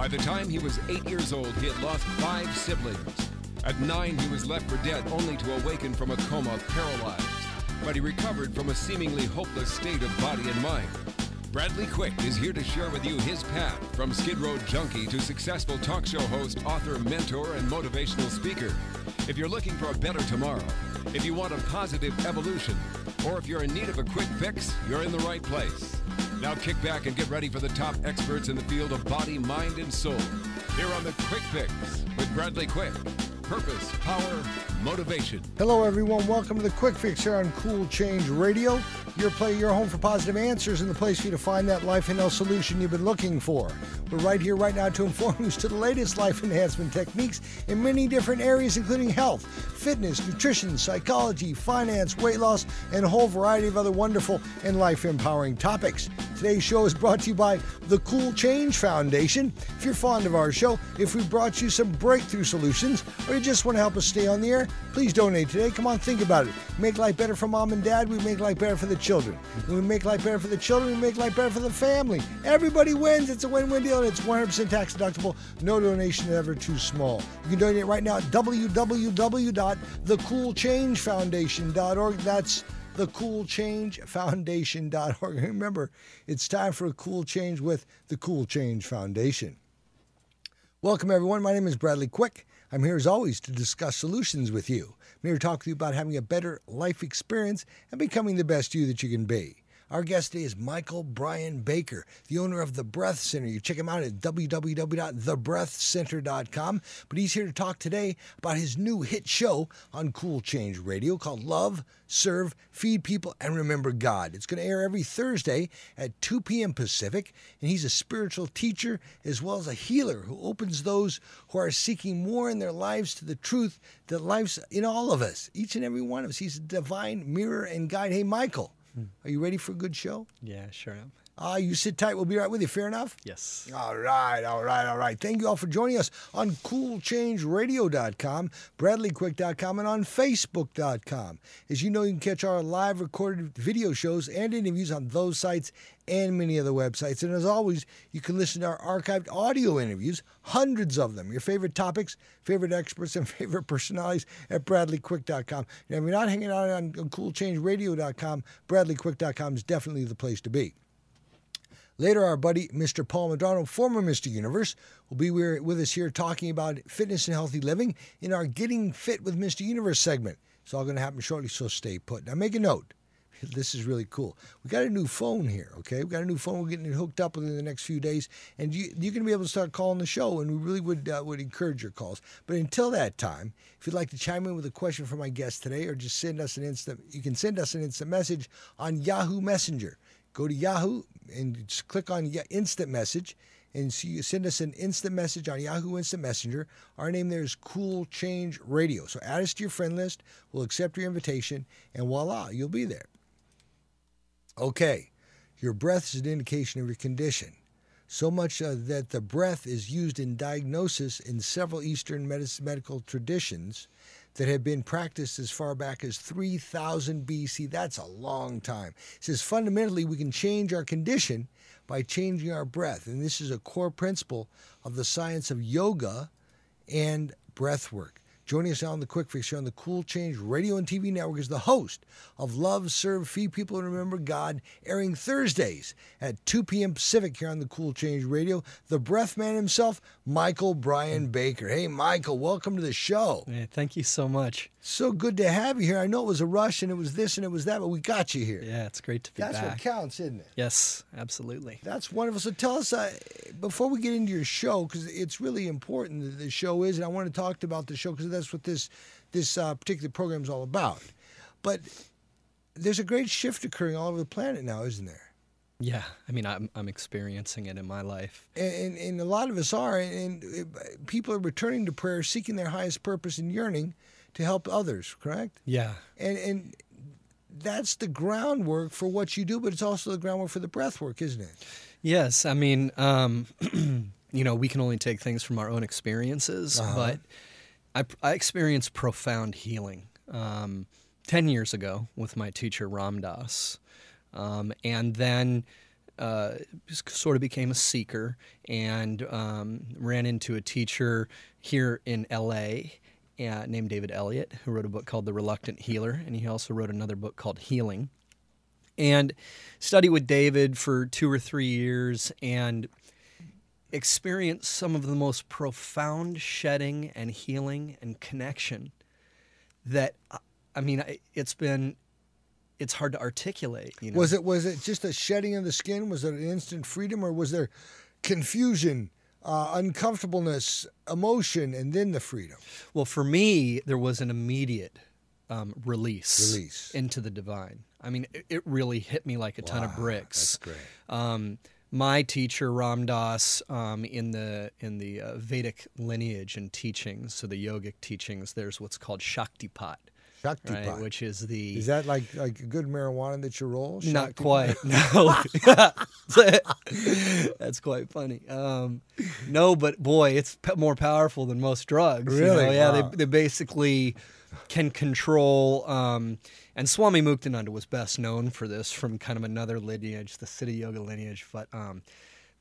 By the time he was 8 years old, he had lost 5 siblings. At 9, he was left for dead, only to awaken from a coma paralyzed. But he recovered from a seemingly hopeless state of body and mind. Bradley Quick is here to share with you his path from Skid Row junkie to successful talk show host, author, mentor, and motivational speaker. If you're looking for a better tomorrow, if you want a positive evolution, or if you're in need of a quick fix, you're in the right place. Now kick back and get ready for the top experts in the field of body, mind, and soul. Here on the Quick Fix with Bradley Quick. Purpose, power, motivation. Hello, everyone. Welcome to the Quick Fix here on Cool Change Radio. Your home for positive answers and the place for you to find that life and health solution you've been looking for. We're right here right now to inform you to the latest life enhancement techniques in many different areas, including health, fitness, nutrition, psychology, finance, weight loss, and a whole variety of other wonderful and life-empowering topics. Today's show is brought to you by the Cool Change Foundation. If you're fond of our show, if we brought you some breakthrough solutions, or you just want to help us stay on the air, please donate today. Come on, think about it. Make life better for mom and dad, we make life better for the children. When we make life better for the children, we make life better for the family. Everybody wins. It's a win-win deal, and it's 100% tax deductible. No donation is ever too small. You can donate right now at www.thecoolchangefoundation.org. That's thecoolchangefoundation.org. Remember, it's time for a cool change with the Cool Change Foundation. Welcome, everyone. My name is Bradley Quick. I'm here, as always, to discuss solutions with you. I'm here to talk to you about having a better life experience and becoming the best you that you can be. Our guest today is Michael Brian Baker, the owner of The Breath Center. You check him out at www.thebreathcenter.com. But he's here to talk today about his new hit show on Cool Change Radio called Love, Serve, Feed People, and Remember God. It's going to air every Thursday at 2 p.m. Pacific, and he's a spiritual teacher as well as a healer who opens those who are seeking more in their lives to the truth that life's in all of us, each and every one of us. He's a divine mirror and guide. Hey, Michael. Are you ready for a good show? Yeah, sure am. You sit tight. We'll be right with you. Fair enough? Yes. All right. Thank you all for joining us on CoolChangeRadio.com, BradleyQuick.com, and on Facebook.com. As you know, you can catch our live recorded video shows and interviews on those sites and many other websites. And as always, you can listen to our archived audio interviews, hundreds of them, your favorite topics, favorite experts, and favorite personalities at BradleyQuick.com. And if you're not hanging out on CoolChangeRadio.com, BradleyQuick.com is definitely the place to be. Later, our buddy, Mr. Paul Madrano, former Mr. Universe, will be with us here talking about fitness and healthy living in our Getting Fit with Mr. Universe segment. It's all going to happen shortly, so stay put. Now, make a note. This is really cool. We got a new phone here, okay? We've got a new phone. We're getting it hooked up within the next few days, and you're going to be able to start calling the show, and we really would encourage your calls. But until that time, if you'd like to chime in with a question for my guest today, or just you can send us an instant message on Yahoo Messenger. Go to Yahoo and just click on Instant Message, and so you send us an instant message on Yahoo Instant Messenger. Our name there is Cool Change Radio. So add us to your friend list. We'll accept your invitation, and voila, you'll be there. Okay, your breath is an indication of your condition. So much that the breath is used in diagnosis in several Eastern medical traditions that have been practiced as far back as 3000 BC. That's a long time. It says fundamentally we can change our condition by changing our breath. And this is a core principle of the science of yoga and breath work. Joining us now on the Quick Fix here on the Cool Change Radio and TV Network is the host of Love, Serve, Feed People, and Remember God, airing Thursdays at 2 p.m. Pacific here on the Cool Change Radio. The breath man himself, Michael Brian Baker. Hey, Michael, welcome to the show. Yeah, thank you so much. So good to have you here. I know it was a rush and it was this and it was that, but we got you here. Yeah, it's great to be back. That's what counts, isn't it? Yes, absolutely. That's wonderful. So tell us, before we get into your show, because it's really important that the show is, and I want to talk about the show because that's what this particular program is all about. But there's a great shift occurring all over the planet now, isn't there? Yeah, I mean, I'm experiencing it in my life. And a lot of us are, and people are returning to prayer, seeking their highest purpose and yearning to help others, correct? Yeah. And that's the groundwork for what you do, but it's also the groundwork for the breath work, isn't it? Yes, I mean, we can only take things from our own experiences, but I experienced profound healing 10 years ago with my teacher, Ram Dass. And then sort of became a seeker and ran into a teacher here in L.A. Named David Elliott, who wrote a book called The Reluctant Healer, and he also wrote another book called Healing. And studied with David for 2 or 3 years and experienced some of the most profound shedding and healing and connection that, I mean, it's hard to articulate. You know? Was it just a shedding of the skin? Was it an instant freedom, or was there confusion, uncomfortableness, emotion, and then the freedom? Well, for me, there was an immediate release into the divine. I mean, it really hit me like a ton of bricks. That's great. My teacher, Ram Dass, in the Vedic lineage and teachings, so the yogic teachings, there's what's called Shaktipat. Shaktipat. Right, which is the... Is that like good marijuana that you roll? Not quite, no. That's quite funny. No, but boy, it's more powerful than most drugs. Really? You know? Yeah, Wow. they basically can control... and Swami Muktananda was best known for this from kind of another lineage, the Siddha Yoga lineage.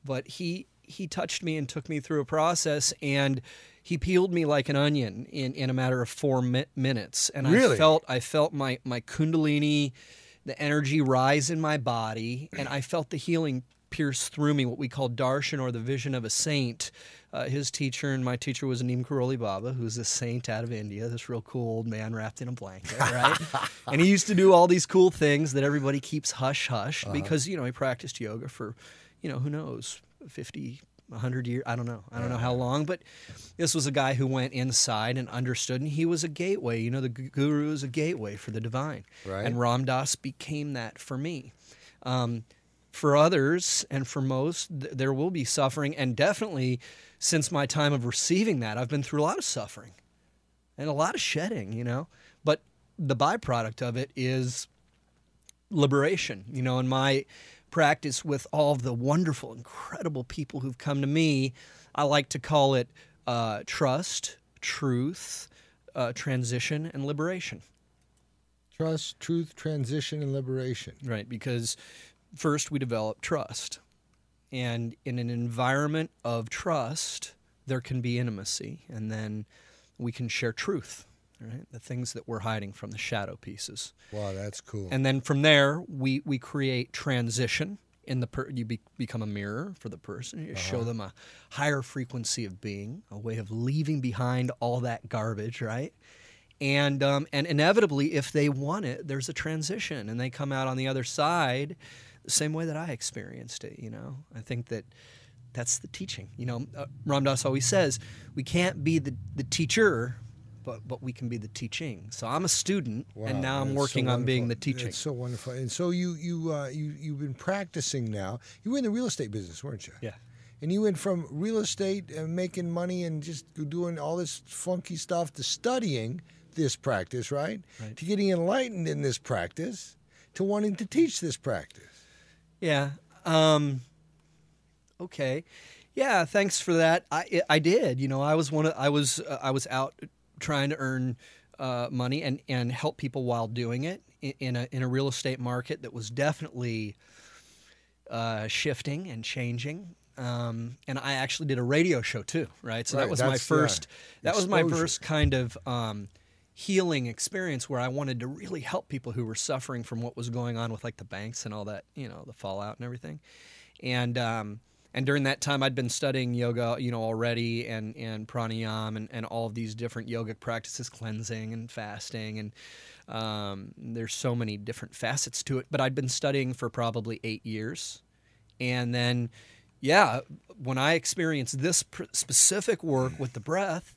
But he touched me and took me through a process, and he peeled me like an onion in a matter of 4 minutes. And really? I felt my Kundalini, the energy rise in my body, and I felt the healing pierce through me, what we call darshan, or the vision of a saint. His teacher and my teacher was Neem Karoli Baba, who's a saint out of India, this real cool old man wrapped in a blanket, right? And he used to do all these cool things that everybody keeps hush-hush because, you know, he practiced yoga for, you know, who knows, 50, 100 years, I don't know how long, but this was a guy who went inside and understood, and he was a gateway. You know, the guru is a gateway for the divine. Right. And Ram Dass became that for me. For others, and for most, there will be suffering, and definitely since my time of receiving that, I've been through a lot of suffering and a lot of shedding, you know, but the byproduct of it is liberation. You know, in my practice with all of the wonderful, incredible people who've come to me, I like to call it trust, truth, transition, and liberation. Trust, truth, transition, and liberation. Right, because first we develop trust. And in an environment of trust, there can be intimacy, and then we can share truth, right? The things that we're hiding from, the shadow pieces. Wow, that's cool. And then from there, we create transition. You become a mirror for the person. You show them a higher frequency of being, a way of leaving behind all that garbage, right? And inevitably, if they want it, there's a transition, and they come out on the other side the same way that I experienced it, you know. I think that's the teaching. You know, Ram Dass always says, we can't be the teacher, but we can be the teaching. So I'm a student, and now I'm working on being the teaching. It's so wonderful. And so you've been practicing now. You were in the real estate business, weren't you? Yeah. And you went from real estate and making money and just doing all this funky stuff to studying this practice, right? To getting enlightened in this practice, to wanting to teach this practice. Yeah. Okay. Yeah. Thanks for that. I did. You know, I was out trying to earn money and help people while doing it in a real estate market that was definitely shifting and changing. And I actually did a radio show too, right? So that was my first. That was my first kind of healing experience where I wanted to really help people who were suffering from what was going on with like the banks and all that, you know, the fallout and everything. And during that time, I'd been studying yoga, you know, already, and pranayama and all of these different yogic practices, cleansing and fasting, and there's so many different facets to it. But I'd been studying for probably 8 years, and then, yeah, when I experienced this specific work with the breath,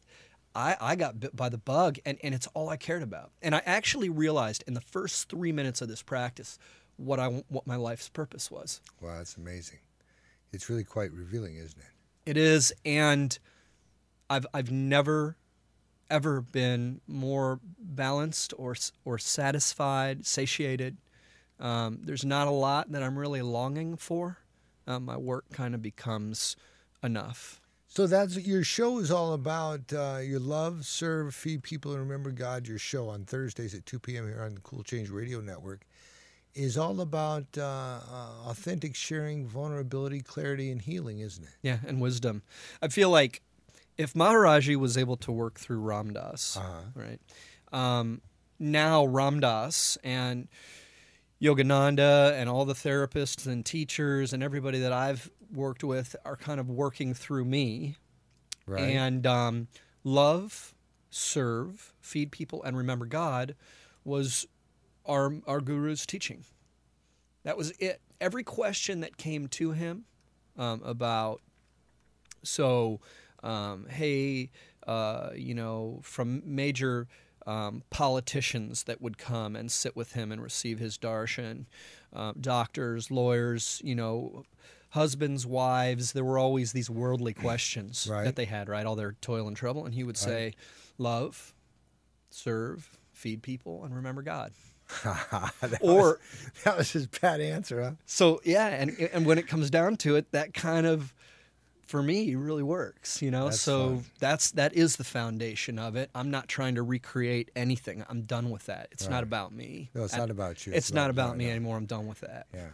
I got bit by the bug, and it's all I cared about. And I actually realized in the first 3 minutes of this practice what my life's purpose was. Wow, that's amazing. It's really quite revealing, isn't it? It is, and I've never ever been more balanced or satisfied, satiated. There's not a lot that I'm really longing for. My work kind of becomes enough. So that's your show is all about. You love, serve, feed people, and remember God. Your show on Thursdays at 2 p.m. here on the Cool Change Radio Network. is all about authentic sharing, vulnerability, clarity, and healing, isn't it? Yeah, and wisdom. I feel like if Maharaji was able to work through Ram Dass, right? Now Ram Dass and Yogananda and all the therapists and teachers and everybody that I've worked with are kind of working through me. Right. And love, serve, feed people, and remember God was our guru's teaching. That was it. Every question that came to him about, hey, from major politicians that would come and sit with him and receive his darshan, doctors, lawyers, husbands, wives, there were always these worldly questions that they had, right? All their toil and trouble. And he would say, love, serve, feed people, and remember God. that was his pat answer, huh? So, yeah, and when it comes down to it, that kind of, for me, really works, That's so fun. that is the foundation of it. I'm not trying to recreate anything. I'm done with that. It's not about me. No, it's not about you. It's not about me anymore. I'm done with that. Yeah.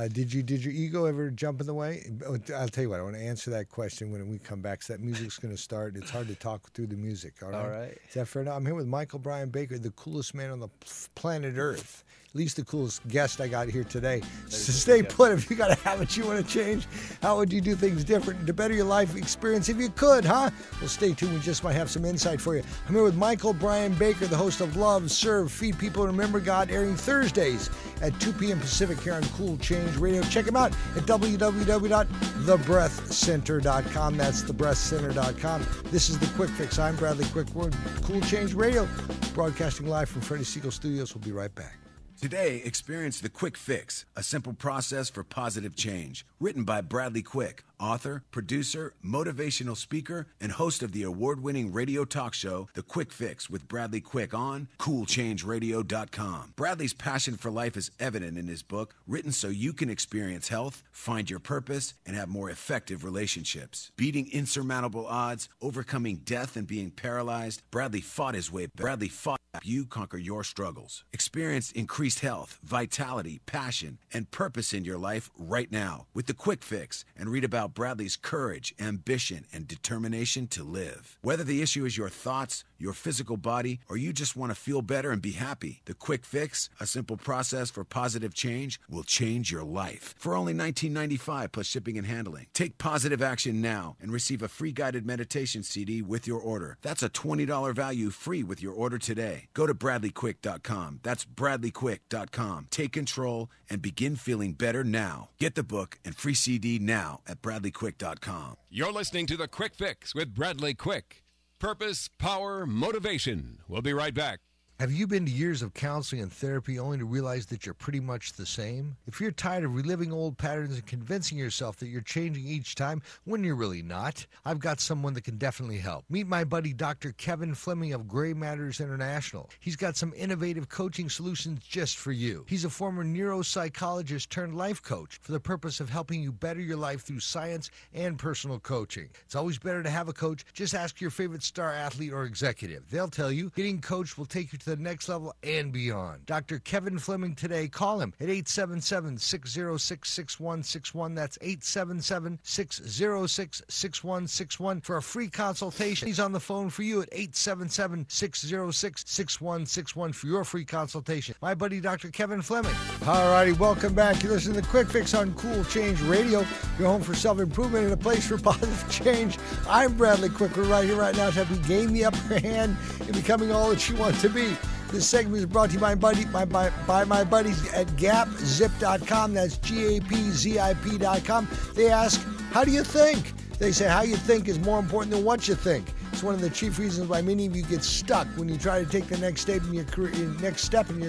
Did your ego ever jump in the way? I'll tell you what. I want to answer that question when we come back. So that music's going to start. It's hard to talk through the music. All right. Is that fair enough? I'm here with Michael Brian Baker, the coolest man on the planet Earth. At least the coolest guest I got here today. So stay put. If you got a habit you want to change, how would you do things different to better your life experience if you could, huh? Well, stay tuned. We just might have some insight for you. I'm here with Michael Brian Baker, the host of Love, Serve, Feed People, and Remember God, airing Thursdays at 2 p.m. Pacific here on Cool Change Radio. Check him out at www.thebreathcenter.com. That's thebreathcenter.com. This is The Quick Fix. I'm Bradley Quick. We're Cool Change Radio, broadcasting live from Freddie Siegel Studios. We'll be right back. Today, experience The Quick Fix, a simple process for positive change. Written by Bradley Quick, author, producer, motivational speaker, and host of the award-winning radio talk show, The Quick Fix with Bradley Quick on CoolChangeRadio.com. Bradley's passion for life is evident in his book, written so you can experience health, find your purpose, and have more effective relationships. Beating insurmountable odds, overcoming death and being paralyzed, Bradley fought his way. Bradley fought you conquer your struggles. Experience increased health, vitality, passion, and purpose in your life right now with The Quick Fix, and read about Bradley's courage, ambition, and determination to live. Whether the issue is your thoughts, your physical body, or you just want to feel better and be happy, The Quick Fix, a simple process for positive change, will change your life. For only $19.95 plus shipping and handling. Take positive action now and receive a free guided meditation CD with your order. That's a $20 value free with your order today. Go to BradleyQuick.com. That's BradleyQuick.com. Take control and begin feeling better now. Get the book and free CD now at BradleyQuick.com. You're listening to The Quick Fix with Bradley Quick. Purpose, power, motivation. We'll be right back. Have you been to years of counseling and therapy only to realize that you're pretty much the same? If you're tired of reliving old patterns and convincing yourself that you're changing each time when you're really not, I've got someone that can definitely help. Meet my buddy Dr. Kevin Fleming of Gray Matters International. He's got some innovative coaching solutions just for you. He's a former neuropsychologist turned life coach for the purpose of helping you better your life through science and personal coaching. It's always better to have a coach. Just ask your favorite star athlete or executive. They'll tell you getting coached will take you to the next level and beyond. Dr. Kevin Fleming today. Call him at 877-606-6161. That's 877-606-6161 for a free consultation. He's on the phone for you at 877-606-6161 for your free consultation. My buddy, Dr. Kevin Fleming. All righty, welcome back. You listen to The Quick Fix on Cool Change Radio. Your home for self-improvement and a place for positive change. I'm Bradley Quick. We're right here right now to help you gain the upper hand in becoming all that you want to be. This segment is brought to you by my buddies at GapZip.com. That's GAPZIP.com. They ask, how do you think? They say how you think is more important than what you think. It's one of the chief reasons why many of you get stuck when you try to take the next step in your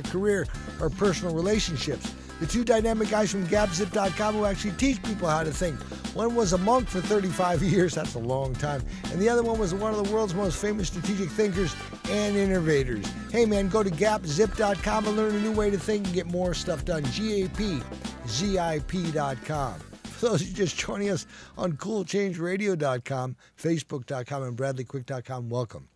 career or personal relationships. The two dynamic guys from GapZip.com who actually teach people how to think. One was a monk for 35 years, that's a long time, and the other one was one of the world's most famous strategic thinkers and innovators. Hey man, go to GapZip.com and learn a new way to think and get more stuff done. GAPZIP.com. For those who are just joining us on CoolChangeRadio.com, Facebook.com, and BradleyQuick.com, welcome.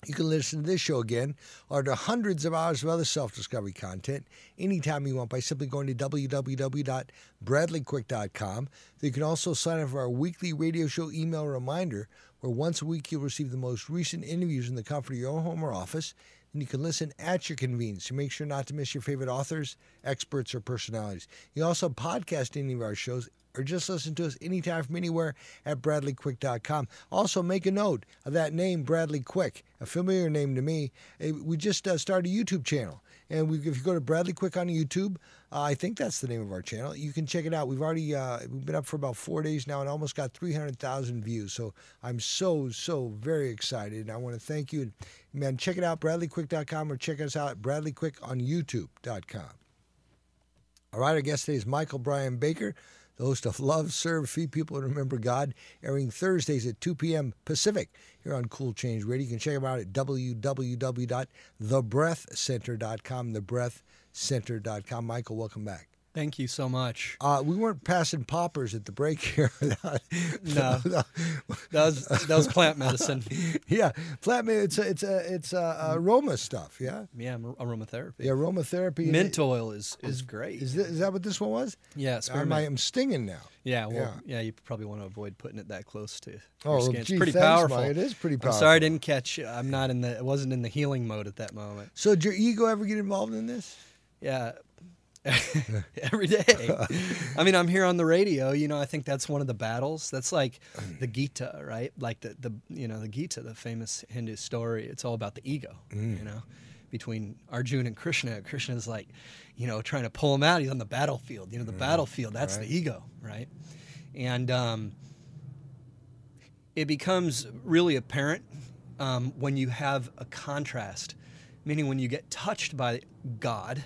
You can listen to this show again or to hundreds of hours of other self-discovery content anytime you want by simply going to www.bradleyquick.com. You can also sign up for our weekly radio show email reminder, where once a week you'll receive the most recent interviews in the comfort of your own home or office, and you can listen at your convenience to make sure not to miss your favorite authors, experts, or personalities. You also podcast any of our shows or just listen to us anytime from anywhere at bradleyquick.com. Also, make a note of that name, Bradley Quick, a familiar name to me. We just started a YouTube channel. And if you go to Bradley Quick on YouTube, I think that's the name of our channel. You can check it out. We've already we've been up for about 4 days now and almost got 300,000 views. So I'm so very excited. And I want to thank you. And, man, check it out, bradleyquick.com, or check us out at bradleyquick on youtube.com. All right, our guest today is Michael Brian Baker, the host of Love, Serve, Feed People, and Remember God, airing Thursdays at 2 p.m. Pacific here on Cool Change Radio. You can check them out at www.thebreathcenter.com, thebreathcenter.com. Michael, welcome back. Thank you so much. We weren't passing poppers at the break here. No, that was plant medicine. Yeah, plant medicine. It's aroma stuff. Yeah. Yeah, aromatherapy. Yeah, aromatherapy. Mint oil is great. Is that what this one was? Yeah, I'm stinging now. Yeah, well, yeah. You probably want to avoid putting it that close to your Gee, skin. It's pretty thanks, powerful. Mike. It is pretty powerful. I'm sorry I didn't catch. I wasn't in the healing mode at that moment. So did your ego ever get involved in this? Yeah. Every day. I mean, I'm here on the radio. I think that's one of the battles. That's like the Gita, right? Like the Gita, the famous Hindu story. It's all about the ego. Between Arjuna and Krishna. Krishna's like, trying to pull him out. He's on the battlefield. The battlefield. That's right. The ego, right? And it becomes really apparent when you have a contrast, meaning when you get touched by God.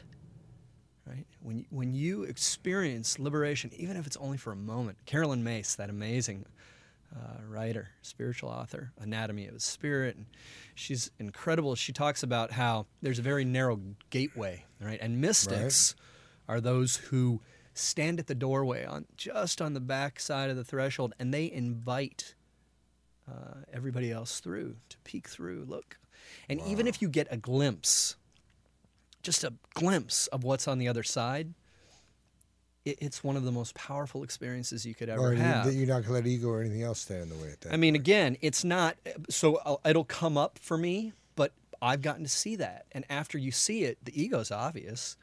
Right? When you experience liberation, even if it's only for a moment. Carolyn Mace, that amazing writer, spiritual author, Anatomy of a Spirit, and she's incredible. She talks about how there's a very narrow gateway, right? And mystics are those who stand at the doorway, just on the back side of the threshold, and they invite everybody else through, to peek through, look. And even if you get a glimpse, just a glimpse of what's on the other side, it's one of the most powerful experiences you could ever have. You're not going to let ego or anything else stand in the way at that I mean, again, it's not, so it'll come up for me, but I've gotten to see that. And after you see it, the ego's obvious.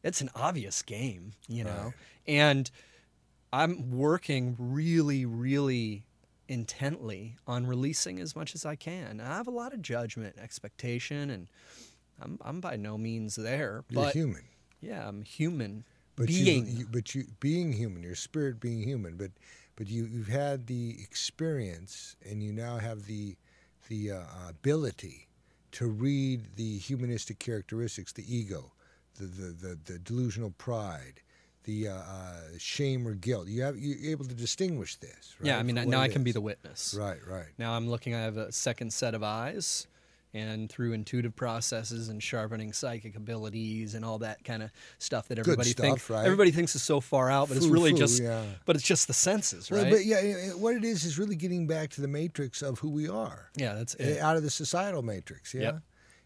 It's an obvious game, know. And I'm working really, really intently on releasing as much as I can. I have a lot of judgment, expectation, and I'm by no means there. You're human. Yeah, I'm human. Being human, your spirit being human, but you've had the experience, and you now have the ability to read the humanistic characteristics, the ego, the delusional pride, the shame or guilt. You're able to distinguish this, right? Yeah, I mean, now I can be the witness. Right. Now I have a second set of eyes. And through intuitive processes and sharpening psychic abilities and all that kind of stuff that everybody thinks is so far out, but it's really just the senses, right? But what it is really getting back to the matrix of who we are. Yeah, that's it. Out of the societal matrix, yeah. Yep.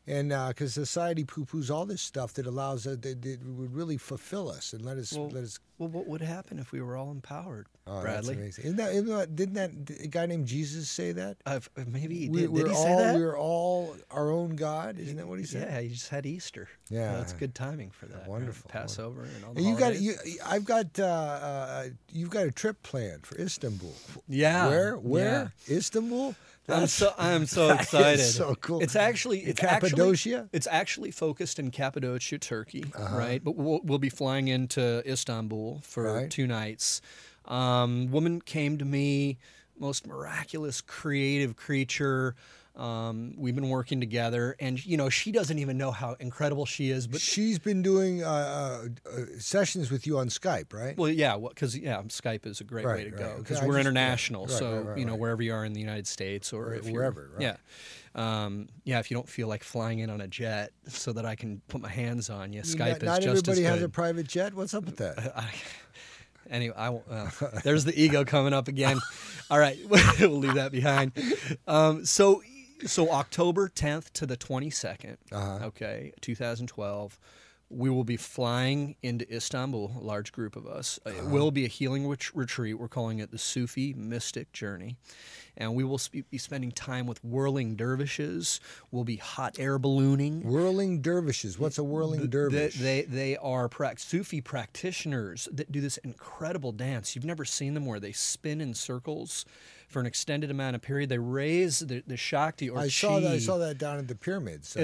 And because society poo-poos all this stuff that allows that would really fulfill us and let us. Well, what would happen if we were all empowered, That's Bradley? amazing. Didn't that guy named Jesus say that? Maybe he did. Did he say that? We're all our own God. Isn't that what he said? Yeah, he just had Easter. Yeah, that's good timing for that. Wonderful. Passover and all the holidays. You've got a trip planned for Istanbul. Yeah. Where? Yeah. Istanbul? I'm so excited. It's so cool. It's Cappadocia. It's actually focused in Cappadocia, Turkey, right? But we'll be flying into Istanbul for 2 nights. Woman came to me, most miraculous, creative creature. We've been working together, and she doesn't even know how incredible she is. But she's been doing sessions with you on Skype, right? Well, yeah, because Skype is a great way to go because we're international. Wherever you are in the United States or wherever, right? Yeah. If you don't feel like flying in on a jet, so that I can put my hands on you, Skype is just as good. Not everybody has a private jet. What's up with that? Anyway, there's the ego coming up again. All right, we'll leave that behind. So So October 10th to the 22nd, okay, 2012, we will be flying into Istanbul, a large group of us. It will be a healing retreat. We're calling it the Sufi Mystic Journey. And we will be spending time with whirling dervishes. We'll be hot air ballooning. Whirling dervishes. What's a whirling dervish? They are Sufi practitioners that do this incredible dance. You've never seen them where they spin in circles for an extended amount of period. They raise the Shakti or I Chi. saw that down at the pyramids.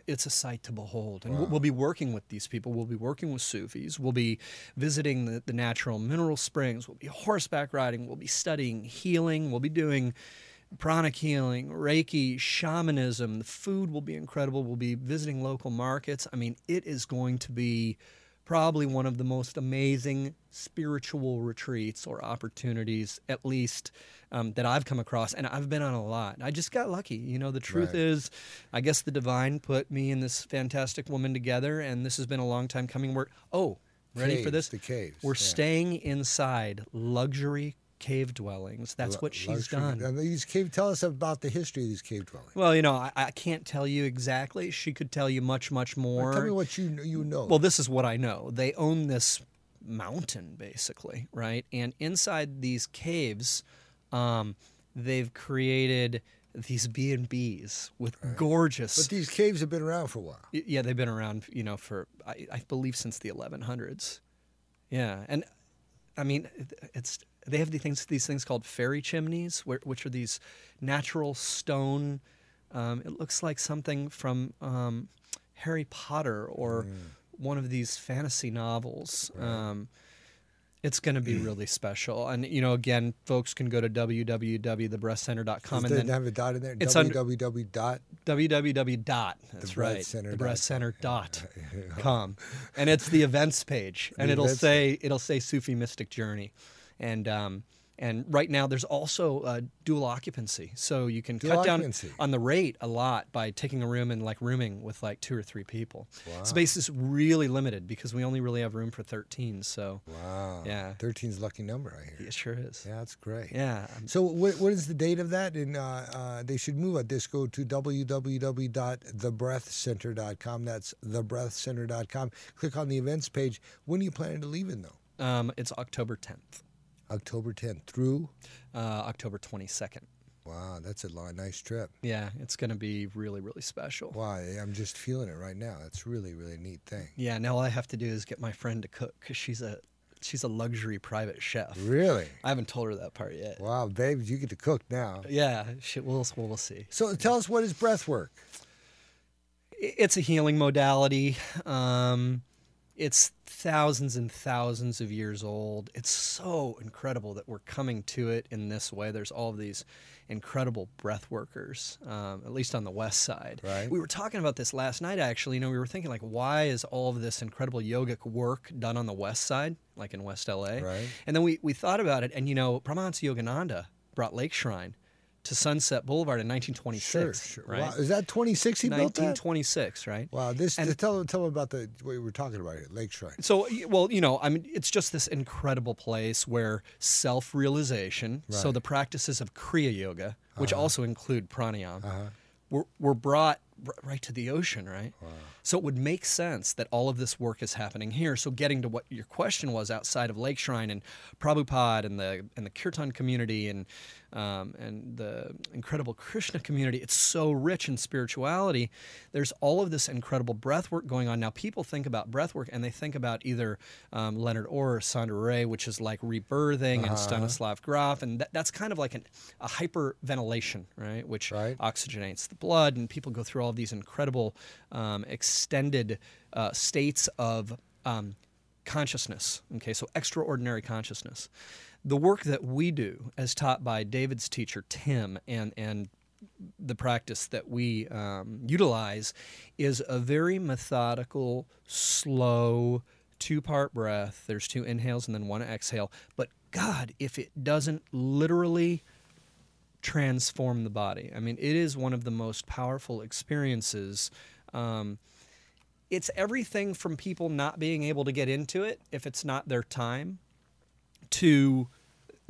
It's a sight to behold. And we'll be working with these people. We'll be working with Sufis. We'll be visiting the natural mineral springs. We'll be horseback riding. We'll be studying healing. We'll be doing pranic healing, Reiki, shamanism. The food will be incredible. We'll be visiting local markets. I mean, it is going to be probably one of the most amazing spiritual retreats or opportunities, at least that I've come across, and I've been on a lot. I just got lucky. You know, the truth is, I guess the divine put me and this fantastic woman together, and this has been a long time coming. Ready for this? The caves. We're staying inside luxury cave dwellings. That's what she's done. And these tell us about the history of these cave dwellings. Well, you know, I can't tell you exactly. She could tell you much, much more. Well, tell me what you know. Well, this is what I know. They own this mountain, basically, right? And inside these caves, they've created these B&Bs with gorgeous... But these caves have been around for a while. Yeah, they've been around, you know, for, I believe, since the 1100s. Yeah, and, I mean, they have these things called fairy chimneys, which are these natural stone... it looks like something from Harry Potter or one of these fantasy novels. Right. It's going to be really special. And, you know, again, folks can go to www.thebreathcenter.com. Does it have a dot in there? It's www. That's right. Thebreathcenter.com. And it's the events page. And it'll say Sufi Mystic Journey. And right now, there's also dual occupancy, so you can cut down on the rate a lot by taking a room and rooming with 2 or 3 people. Wow. Space is really limited because we only really have room for 13. So wow, yeah, 13's a lucky number, I hear. It sure is. Yeah, that's great. Yeah. So what is the date of that? And they should move at this. Go to www.thebreathcenter.com. That's thebreathcenter.com. Click on the events page. When are you planning to leave in though? It's October 10th. October 10th through? October 22nd. Wow, that's a nice trip. Yeah, it's going to be really, really special. Wow, I'm just feeling it right now. That's really, really neat thing. Yeah, now all I have to do is get my friend to cook because she's a luxury private chef. Really? I haven't told her that part yet. Wow, babe, you get to cook now. Yeah, we'll see. So tell us, what is breath work? It's a healing modality. It's thousands and thousands of years old. It's so incredible that we're coming to it in this way. There's all of these incredible breath workers, at least on the west side. Right. We were talking about this last night, actually. You know, we were thinking, why is all of this incredible yogic work done on the west side, like in West LA? Right. And then we thought about it, and, Paramahansa Yogananda brought Lake Shrine to Sunset Boulevard in 1926. Sure. Right? Wow. Is that 26 he built that? 1926, right? Wow. Tell me about what you were talking about here, Lake Shrine. So, well, it's just this incredible place where self-realization, so the practices of Kriya Yoga, which also include pranayama, were brought right to the ocean, right? Wow. So it would make sense that all of this work is happening here. So getting to what your question was, outside of Lake Shrine and Prabhupada and the Kirtan community and the incredible Krishna community, it's so rich in spirituality. There's all of this incredible breath work going on. Now, people think about breath work and they think about either Leonard Orr or Sandra Ray, which is like rebirthing, and Stanislav Grof, and that's kind of like a hyperventilation, right? Which oxygenates the blood, and people go through all of these incredible extended states of consciousness. Okay, so extraordinary consciousness. The work that we do, as taught by David's teacher Tim, and the practice that we utilize, is a very methodical, slow, 2-part breath. There's 2 inhales and then 1 exhale. But God, if it doesn't literally transform the body. I mean, it is one of the most powerful experiences. It's everything from people not being able to get into it if it's not their time, to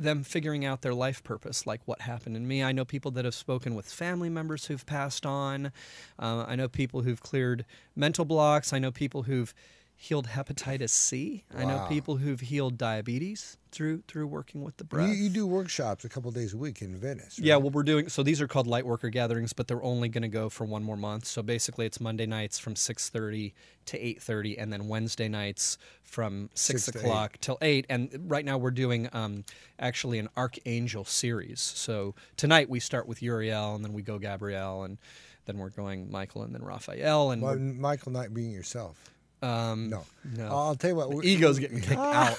them figuring out their life purpose, like what happened in me. I know people that have spoken with family members who've passed on. I know people who've cleared mental blocks. I know people who've healed hepatitis C. Wow. I know people who've healed diabetes through working with the breath. You do workshops a couple of days a week in Venice, right? Yeah, well, we're doing, so these are called light worker gatherings, but they're only going to go for one more month. So basically it's Monday nights from 6:30 to 8:30, and then Wednesday nights from 6 o'clock till 8. And right now we're doing actually an Archangel series. So tonight we start with Uriel, and then we go Gabrielle, and then we're going Michael, and then Raphael. And well, Michael not being yourself. No. I'll tell you what. The ego's getting kicked out.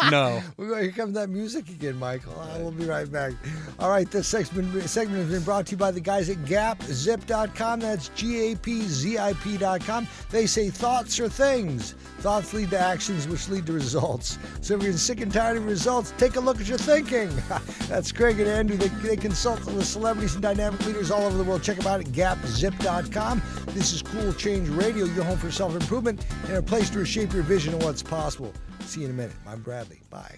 No. Here comes that music again, Michael. We'll be right back. All right, this segment has been brought to you by the guys at GapZip.com. That's GAPZIP.com. They say thoughts are things. Thoughts lead to actions, which lead to results. So if you're sick and tired of results, take a look at your thinking. That's Craig and Andrew. They consult with celebrities and dynamic leaders all over the world. Check them out at GapZip.com. This is Cool Change Radio, your home for self-improvement and a place to reshape your vision of what's possible. See you in a minute. I'm Bradley. Bye.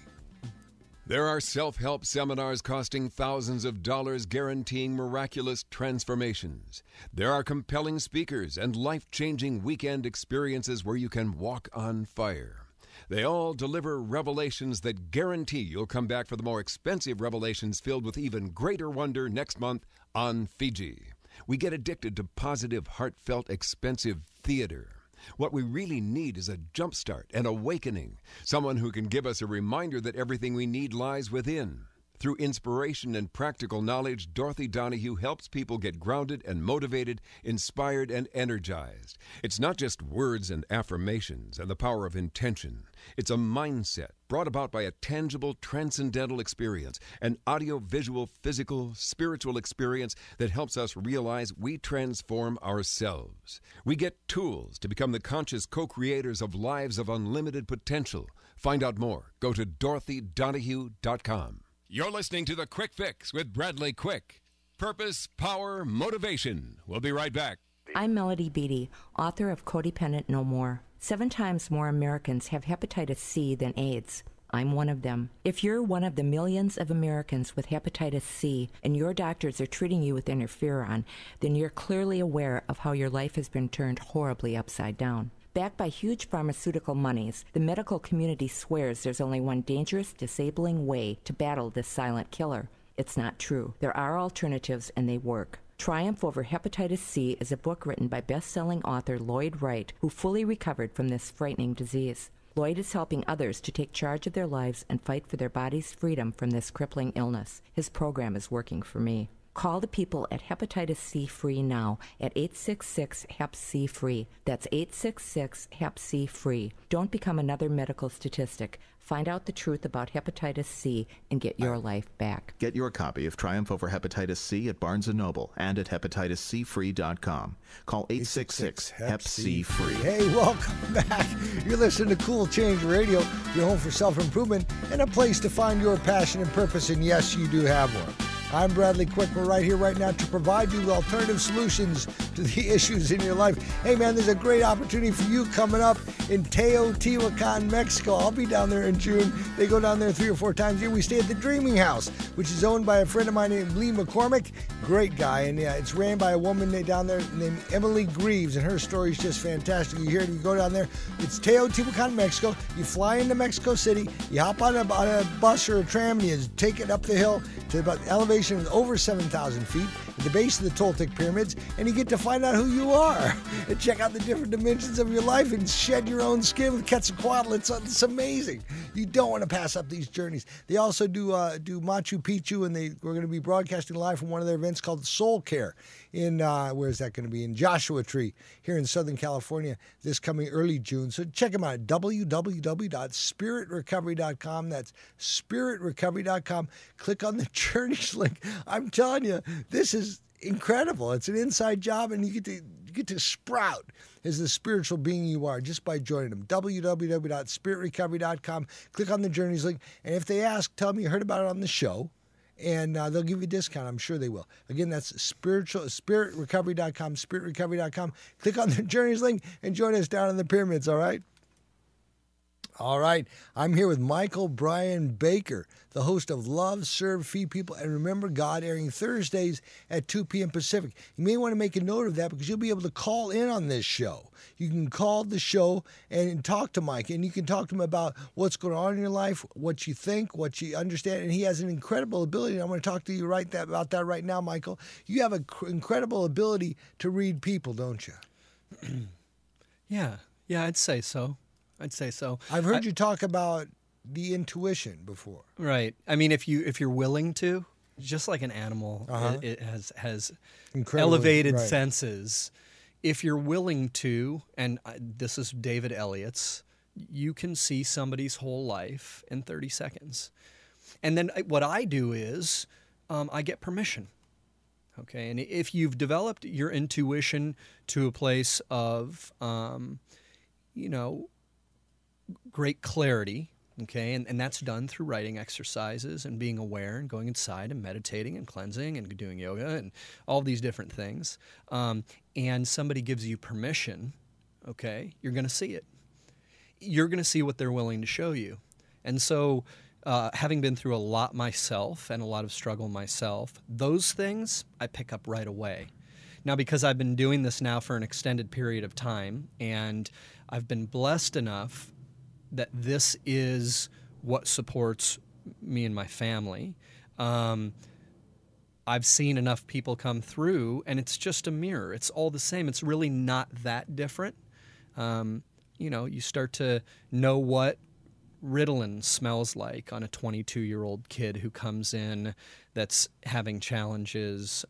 There are self-help seminars costing thousands of dollars guaranteeing miraculous transformations. There are compelling speakers and life-changing weekend experiences where you can walk on fire. They all deliver revelations that guarantee you'll come back for the more expensive revelations filled with even greater wonder next month on Fiji. We get addicted to positive, heartfelt, expensive theater. What we really need is a jumpstart, an awakening, someone who can give us a reminder that everything we need lies within. Through inspiration and practical knowledge, Dorothy Donahue helps people get grounded and motivated, inspired and energized. It's not just words and affirmations and the power of intention. It's a mindset brought about by a tangible, transcendental experience, an audio-visual, physical, spiritual experience that helps us realize we transform ourselves. We get tools to become the conscious co-creators of lives of unlimited potential. Find out more. Go to DorothyDonahue.com. You're listening to The Quick Fix with Bradley Quick. Purpose, power, motivation. We'll be right back. I'm Melody Beattie, author of Codependent No More. 7 times more Americans have hepatitis C than AIDS. I'm one of them. If you're one of the millions of Americans with hepatitis C and your doctors are treating you with interferon, then you're clearly aware of how your life has been turned horribly upside down. Backed by huge pharmaceutical monies, the medical community swears there's only one dangerous, disabling way to battle this silent killer. It's not true. There are alternatives, and they work. Triumph Over Hepatitis C is a book written by best-selling author Lloyd Wright, who fully recovered from this frightening disease. Lloyd is helping others to take charge of their lives and fight for their body's freedom from this crippling illness. His program is working for me. Call the people at Hepatitis C Free now at 866-HEP-C-FREE. That's 866-HEP-C-FREE. Don't become another medical statistic. Find out the truth about hepatitis C and get your life back. Get your copy of Triumph Over Hepatitis C at Barnes & Noble and at hepatitiscfree.com. Call 866-HEP-C-FREE. Hey, welcome back. You're listening to Cool Change Radio, your home for self-improvement and a place to find your passion and purpose, and yes, you do have one. I'm Bradley Quick. We're right here right now to provide you with alternative solutions to the issues in your life. Hey, man, there's a great opportunity for you coming up in Teotihuacan, Mexico. I'll be down there in June. They go down there 3 or 4 times a year. We stay at the Dreaming House, which is owned by a friend of mine named Lee McCormick. Great guy. And it's ran by a woman down there named Emily Greaves, and her story is just fantastic. You hear it, you go down there. It's Teotihuacan, Mexico. You fly into Mexico City. You hop on a bus or a tram, and you take it up the hill to about elevation of over 7,000 feet at the base of the Toltec pyramids, and you get to find out who you are and check out the different dimensions of your life and shed your own skin with Quetzalcoatl. It's amazing. You don't want to pass up these journeys. They also do Machu Picchu, and we're going to be broadcasting live from one of their events called Soul Care in, where is that going to be? In Joshua Tree here in Southern California this coming early June. So check them out at www.spiritrecovery.com. That's spiritrecovery.com. Click on the Journeys link. I'm telling you, this is incredible. It's an inside job, and you get to sprout as the spiritual being you are just by joining them. www.spiritrecovery.com. Click on the Journeys link, and if they ask, tell them you heard about it on the show, and they'll give you a discount. I'm sure they will. Again, that's spiritrecovery.com, spiritrecovery.com. Click on the Journeys link and join us down in the pyramids, all right? All right. I'm here with Michael Brian Baker, the host of Love, Serve, Feed People, and Remember God, airing Thursdays at 2 p.m. Pacific. You may want to make a note of that because you'll be able to call in on this show. You can call the show and talk to Mike, and you can talk to him about what's going on in your life, what you think, what you understand, and he has an incredible ability. And I'm going to talk to you about that right now, Michael. You have an incredible ability to read people, don't you? Yeah, I'd say so. I've heard you talk about the intuition before. Right. I mean, if you're willing to, just like an animal, it has elevated senses. If you're willing to, and this is David Elliott's, you can see somebody's whole life in 30 seconds. And then what I do is I get permission. Okay. And if you've developed your intuition to a place of, great clarity, okay, and that's done through writing exercises and being aware and going inside and meditating and cleansing and doing yoga and all these different things, and somebody gives you permission, okay, you're going to see it. You're going to see what they're willing to show you. And so having been through a lot myself and a lot of struggle myself, those things I pick up right away. Now, because I've been doing this now for an extended period of time, and I've been blessed enough that this is what supports me and my family. I've seen enough people come through, and it's just a mirror. It's all the same. It's really not that different. You start to know what Ritalin smells like on a 22-year-old kid who comes in that's having challenges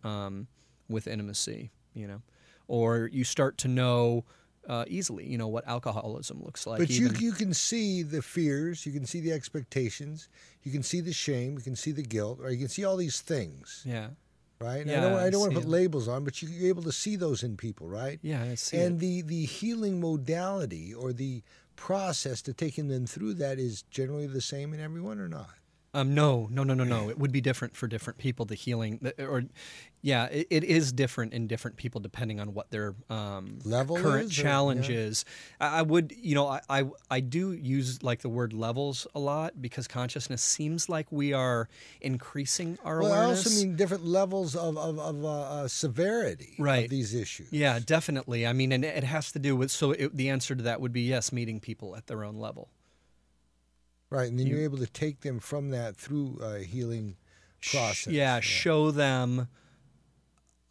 with intimacy, or you start to know easily, what alcoholism looks like. But you can see the fears, you can see the expectations, you can see the shame, you can see the guilt, or you can see all these things. Yeah. Right? Yeah, I don't want to put labels on, but you're able to see those in people, right? Yeah, I see and the healing modality or the process to taking them through that is generally the same in everyone or not? No. It would be different for different people. The healing, it is different in different people depending on what their current challenge is. I would, I do use like the word levels a lot because consciousness seems like we are increasing our awareness. I also mean different levels of severity of these issues. Yeah, definitely. I mean, and it has to do with, the answer to that would be yes, meeting people at their own level. Right, and then you're able to take them from that through a healing process. Yeah, show them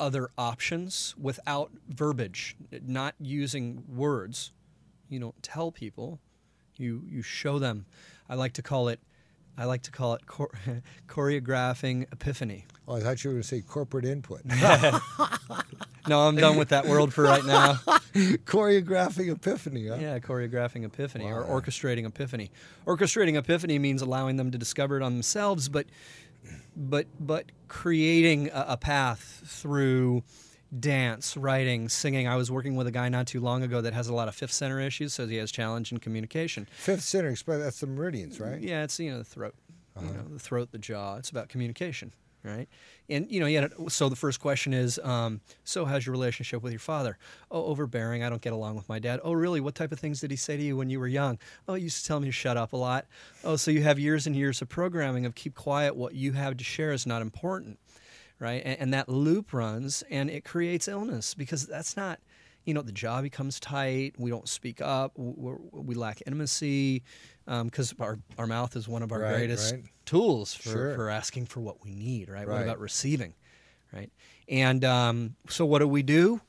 other options without verbiage, not using words. You don't tell people, you show them. I like to call it choreographing epiphany. Oh, I thought you were going to say corporate input. No, I'm done with that world for right now. Choreographing epiphany, huh? Yeah, choreographing epiphany or orchestrating epiphany. Orchestrating epiphany means allowing them to discover it on themselves, but creating a path through dance, writing, singing. I was working with a guy not too long ago that has a lot of fifth center issues, so he has challenge in communication. Fifth center, that's the meridians, right? Yeah, it's the throat, the throat, the jaw. It's about communication. Right, and so the first question is, so how's your relationship with your father? Oh, overbearing. I don't get along with my dad. Oh, really? What type of things did he say to you when you were young? Oh, he used to tell me to shut up a lot. Oh, so you have years and years of programming of keep quiet. What you have to share is not important, right? And that loop runs, and it creates illness because that's not. The jaw becomes tight. We don't speak up. We lack intimacy because our mouth is one of our greatest tools for asking for what we need, right? What about receiving, right? And so what do?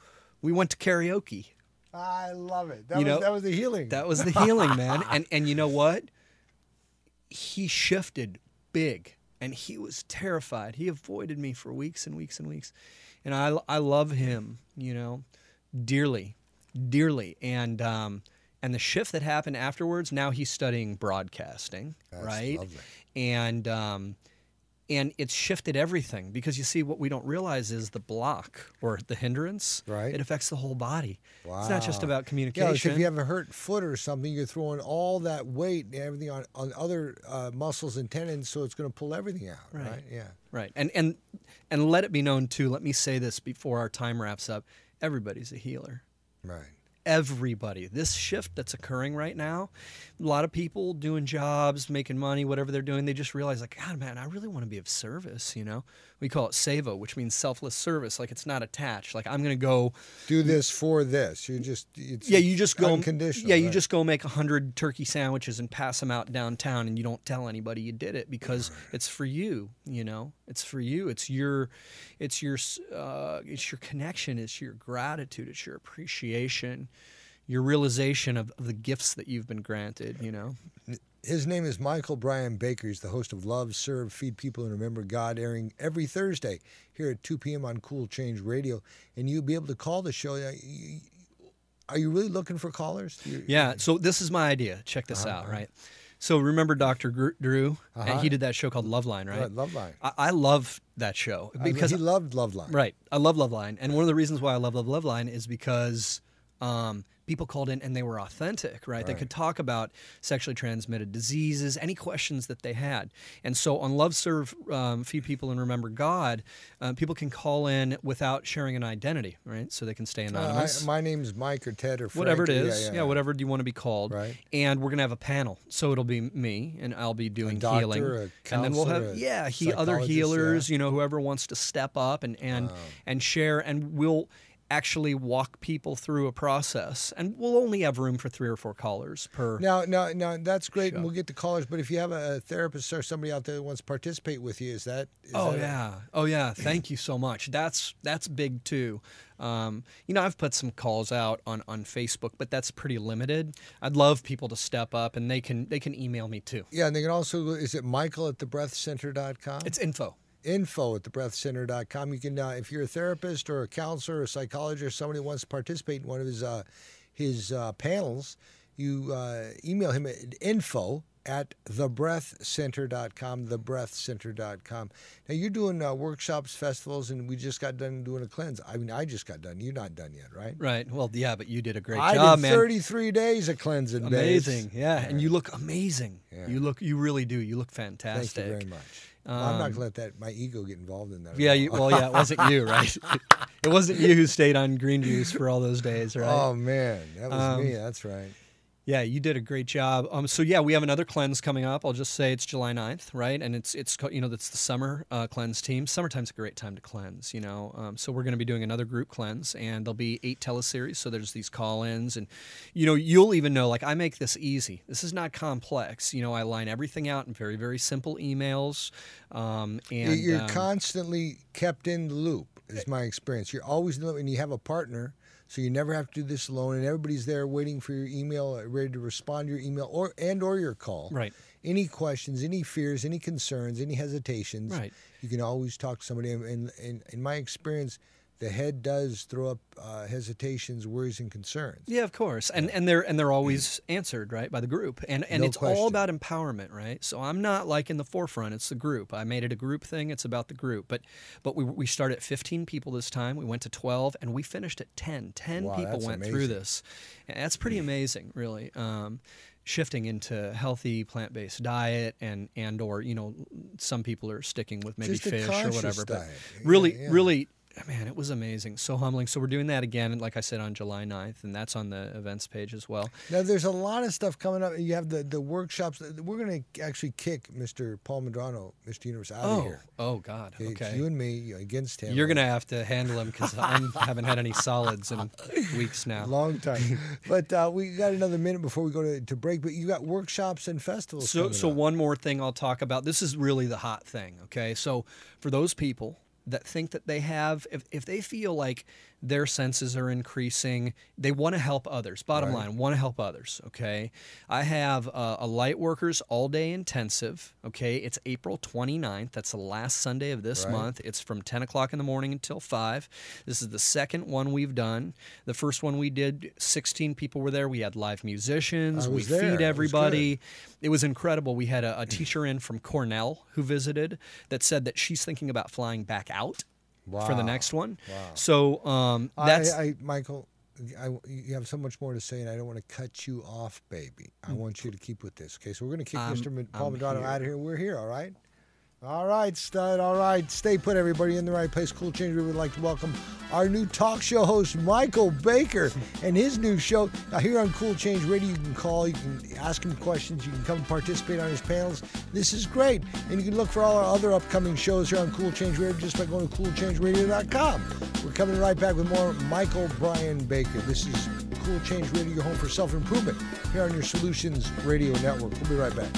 We went to karaoke. I love it. That was the healing. That was the healing, man. And you know what? He shifted big, and he was terrified. He avoided me for weeks and weeks and weeks. And I love him, dearly, and the shift that happened afterwards. Now he's studying broadcasting, right? Lovely. And it's shifted everything because you see what we don't realize is the block or the hindrance. Right. It affects the whole body. Wow. It's not just about communication. Yeah, like if you have a hurt foot or something, you're throwing all that weight and everything on other muscles and tendons, so it's going to pull everything out. Right. Yeah. Right. And let it be known too. Let me say this before our time wraps up. Everybody's a healer. Right. everybody. This shift that's occurring right now, a lot of people doing jobs, making money, whatever they're doing, they just realize, like, God, man, I really want to be of service, you know? We call it SEVO, which means selfless service. Like, it's not attached. Like, I'm going to go do this for this. You just go unconditional. Yeah, you just go make 100 turkey sandwiches and pass them out downtown, and you don't tell anybody you did it because it's for you. You know, it's for you. It's your connection. It's your gratitude. It's your appreciation, your realization of the gifts that you've been granted. You know. His name is Michael Brian Baker. He's the host of Love, Serve, Feed People, and Remember God, airing every Thursday here at 2 p.m. on Cool Change Radio. And you'll be able to call the show. Are you really looking for callers? Yeah, so this is my idea. Check this out, right? So remember Dr. Drew? And he did that show called Loveline, right? Right, Loveline. I love that show. Because he loved Loveline. Right. I love Loveline. And one of the reasons why I love Loveline is because people called in and they were authentic, right? They could talk about sexually transmitted diseases, any questions that they had. And so on Love, Serve, Feed People, and Remember God, people can call in without sharing an identity, right? So they can stay anonymous. My name's Mike or Ted or Frank. Whatever it is. Yeah, whatever you want to be called. Right. And we're going to have a panel. So it'll be me, and I'll be doing a doctor, healing. A and then we'll have other healers, yeah. You know, whoever wants to step up and share, and we'll actually walk people through a process, and we'll only have room for 3 or 4 callers per. Now, that's great, and we'll get the callers. But if you have a therapist or somebody out there that wants to participate with you, is that? Oh yeah. Thank you so much. That's big too. You know, I've put some calls out on Facebook, but that's pretty limited. I'd love people to step up, and they can email me too. Yeah, and they can also. Is it Michael@thebreathcenter.com? It's info@thebreathcenter.com. You can, if you're a therapist or a counselor or a psychologist or somebody who wants to participate in one of his panels, you email him at info@thebreathcenter.com, thebreathcenter.com. Now, you're doing workshops, festivals, and we just got done doing a cleanse. I mean, I just got done. You're not done yet, right? Right. Well, yeah, but you did a great job, man. I did 33 days of cleansing. Amazing. Yeah, and you look amazing. Yeah. You really do. You look fantastic. Thank you very much. Well, I'm not going to let my ego get involved in that. Yeah, it wasn't you, right? It wasn't you who stayed on green juice for all those days, right? Oh, man, that was me. That's right. Yeah, you did a great job. So yeah, we have another cleanse coming up. I'll just say it's July 9th, right? And it's you know, that's the summer cleanse team. Summertime's a great time to cleanse, you know. So we're going to be doing another group cleanse, and there'll be 8 teleseries. So there's these call-ins, and you know, you'll even know, like, I make this easy. This is not complex. You know, I line everything out in very, very simple emails. And you're constantly kept in the loop, is my experience. You're always in the loop, and you have a partner. So you never have to do this alone, and everybody's there waiting for your email, ready to respond to your email or your call. Right. Any questions, any fears, any concerns, any hesitations, right. You can always talk to somebody. And in my experience, the head does throw up hesitations, worries, and concerns. Yeah, of course, and they're always answered, right, by the group, and no it's question. all about empowerment, right? So I'm not like in the forefront; it's the group. I made it a group thing. It's about the group, but we started at 15 people this time. We went to 12, and we finished at 10. 10 wow, people went amazing. through this. And that's pretty amazing, really. Shifting into healthy plant-based diet and or, you know, some people are sticking with maybe just fish or whatever. Diet. But really. Man, it was amazing. So humbling. So we're doing that again, like I said, on July 9th, and that's on the events page as well. Now, there's a lot of stuff coming up. You have the workshops. We're going to actually kick Mr. Paul Medrano, Mr. Universe, out of here. Oh, God. Okay. It's you and me against him. You're going to have to handle him because I haven't had any solids in weeks now. Long time. But we got another minute before we go to break. But you got workshops and festivals So coming up. One more thing I'll talk about. This is really the hot thing, okay? So for those people that think that they have, if they feel like their senses are increasing, they want to help others. Bottom line, want to help others, okay? I have a Light Workers all-day intensive, okay? It's April 29th. That's the last Sunday of this month. It's from 10 o'clock in the morning until 5. This is the second one we've done. The first one we did, 16 people were there. We had live musicians. We feed everybody. It was incredible. We had a teacher in from Cornell who visited that said that she's thinking about flying back out. Wow. For the next one. Wow. So that's... Michael, you have so much more to say, and I don't want to cut you off, baby. I want you to keep with this, okay? So we're going to kick Mr. Paul Medrano out of here. We're here, all right? All right, stud. All right. Stay put, everybody, in the right place. Cool Change. We would like to welcome our new talk show host, Michael Baker, and his new show. Now, here on Cool Change Radio, you can call, you can ask him questions, you can come participate on his panels. This is great. And you can look for all our other upcoming shows here on Cool Change Radio just by going to coolchangeradio.com. We're coming right back with more Michael Brian Baker. This is Cool Change Radio, your home for self-improvement, here on your Solutions Radio Network. We'll be right back.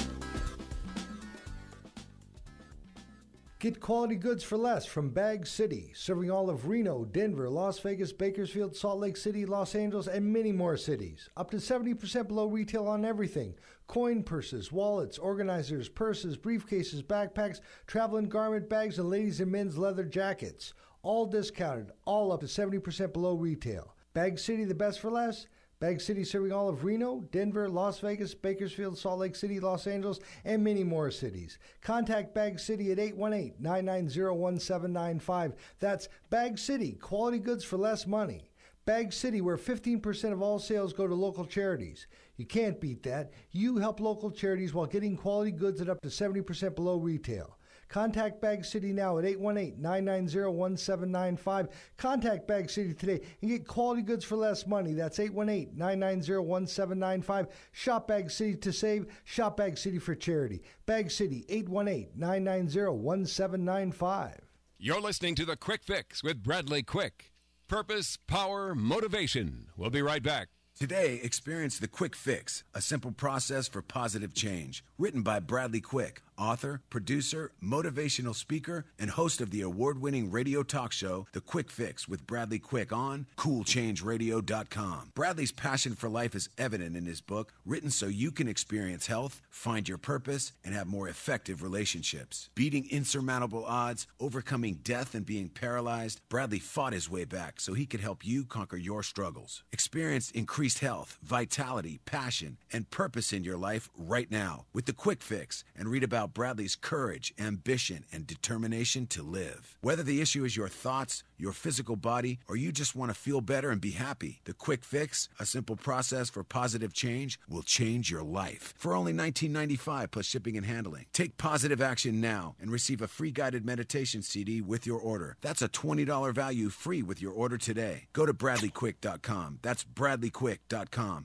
Get quality goods for less from Bag City, serving all of Reno, Denver, Las Vegas, Bakersfield, Salt Lake City, Los Angeles, and many more cities. Up to 70% below retail on everything. Coin purses, wallets, organizers, purses, briefcases, backpacks, traveling garment bags, and ladies' and men's leather jackets. All discounted, all up to 70% below retail. Bag City, the best for less? Bag City serving all of Reno, Denver, Las Vegas, Bakersfield, Salt Lake City, Los Angeles, and many more cities. Contact Bag City at 818-990-1795. That's Bag City, quality goods for less money. Bag City, where 15% of all sales go to local charities. You can't beat that. You help local charities while getting quality goods at up to 70% below retail. Contact Bag City now at 818-990-1795. Contact Bag City today and get quality goods for less money. That's 818-990-1795. Shop Bag City to save. Shop Bag City for charity. Bag City, 818-990-1795. You're listening to The Quick Fix with Bradley Quick. Purpose, power, motivation. We'll be right back. Today, experience The Quick Fix, a simple process for positive change. Written by Bradley Quick, author, producer, motivational speaker, and host of the award-winning radio talk show, The Quick Fix with Bradley Quick on coolchangeradio.com. Bradley's passion for life is evident in his book, written so you can experience health, find your purpose, and have more effective relationships. Beating insurmountable odds, overcoming death, and being paralyzed, Bradley fought his way back so he could help you conquer your struggles. Experience increased health, vitality, passion, and purpose in your life right now with The Quick Fix, and read about Bradley's courage, ambition, and determination to live. Whether the issue is your thoughts, your physical body, or you just want to feel better and be happy, The Quick Fix, a simple process for positive change, will change your life. For only $19.95 plus shipping and handling. Take positive action now and receive a free guided meditation CD with your order. That's a $20 value free with your order today. Go to bradleyquick.com. That's bradleyquick.com.